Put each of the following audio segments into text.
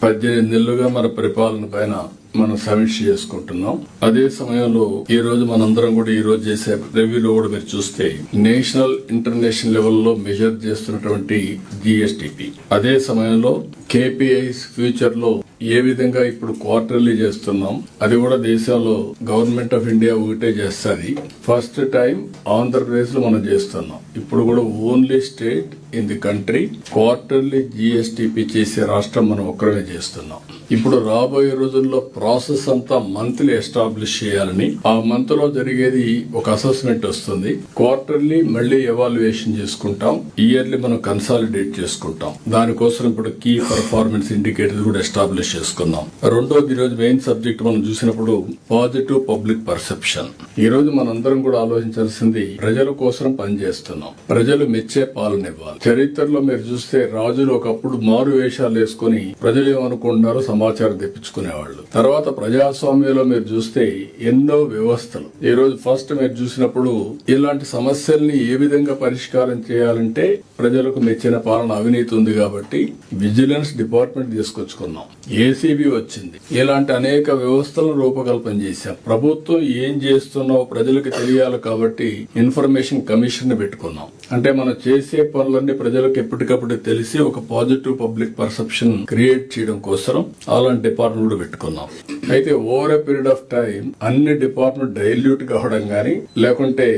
18 నెలలుగా మన పరిపాలన పైన మనం సమీక్ష చేసుకుంటున్నాం. అదే సమయంలో ఈ రోజు మనందరం కూడా ఈ రోజు చేసే రివ్యూలో కూడా మీరు చూస్తే నేషనల్ ఇంటర్నేషనల్ లెవెల్లో మెజర్ చేస్తున్నటువంటి జిఎస్టిపి, అదే సమయంలో కేపీఐస్ ఫ్యూచర్ లో ఏ విధంగా ఇప్పుడు క్వార్టర్లీ చేస్తున్నాం, అది కూడా దేశంలో గవర్నమెంట్ ఆఫ్ ఇండియా ఒకటే చేస్తుంది. ఫస్ట్ టైం ఆంధ్రప్రదేశ్ లో మనం చేస్తున్నాం. ఇప్పుడు కూడా only state in the country quarterly GSTP చేసే రాష్ట్రం మనం ఒక్కడే చేస్తున్నాం. ఇప్పుడు రాబోయే రోజుల్లో ప్రాసెస్ అంతా మంత్లీ ఎస్టాబ్లిష్ చేయాలని, ఆ మంత్ లో జరిగేది ఒక అసెస్మెంట్ వస్తుంది. క్వార్టర్లీ మళ్ళీ ఎవాల్యుయేషన్ చేసుకుంటాం, ఇయర్లీ మనం కన్సాలిడేట్ చేసుకుంటాం. దానికోసం ఇప్పుడు కీ పర్ఫార్మెన్స్ ఇండికేటర్స్ కూడా ఎస్టాబ్లిష్ చేసుకుందాం. రెండోది ఈ రోజు మెయిన్ సబ్జెక్ట్ మనం చూసినప్పుడు పాజిటివ్ పబ్లిక్ పర్సెప్షన్. ఈ రోజు మనందరం కూడా ఆలోచించాల్సింది ప్రజల కోసం పనిచేస్తున్నాం, ప్రజలు మెచ్చే పాలన ఇవ్వాలి. చరిత్రలో మీరు చూస్తే రాజులు ఒకప్పుడు మారు వేషాలు వేసుకుని ప్రజలు ఏమనుకుంటున్నారో సమాచారం తెప్పించుకునేవాళ్ళు. తర్వాత ప్రజాస్వామ్యంలో మీరు చూస్తే ఎన్నో వ్యవస్థలు. ఈ రోజు ఫస్ట్ మీరు చూసినప్పుడు ఇలాంటి సమస్యల్ని ఏ విధంగా పరిష్కారం చేయాలంటే ప్రజలకు మెచ్చిన పాలన, అవినీతి ఉంది కాబట్టి విజిలెన్స్ డిపార్ట్మెంట్ తీసుకొచ్చుకున్నాం, ఏసీబీ వచ్చింది. ఇలాంటి అనేక వ్యవస్థలను రూపకల్పన చేశాం. ప్రభుత్వం ఏం చేస్తున్నావు ప్రజలకు తెలియాలి కాబట్టి ఇన్ఫర్మేషన్ కమిషన్ ని పెట్టుకున్నాం. అంటే మనం చేసే పనులన్నీ ప్రజలకు ఎప్పటికప్పుడు తెలిసి ఒక పాజిటివ్ పబ్లిక్ పర్సెప్షన్ క్రియేట్ చేయడం కోసం అలాంటి డిపార్ట్మెంట్ కూడా పెట్టుకున్నాం. అయితే over a period of time అన్ని డిపార్ట్మెంట్ డైల్యూట్ కావడం గానీ లేకుంటే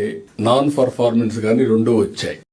నాన్ పర్ఫార్మెన్స్ గానీ రెండూ వచ్చాయి.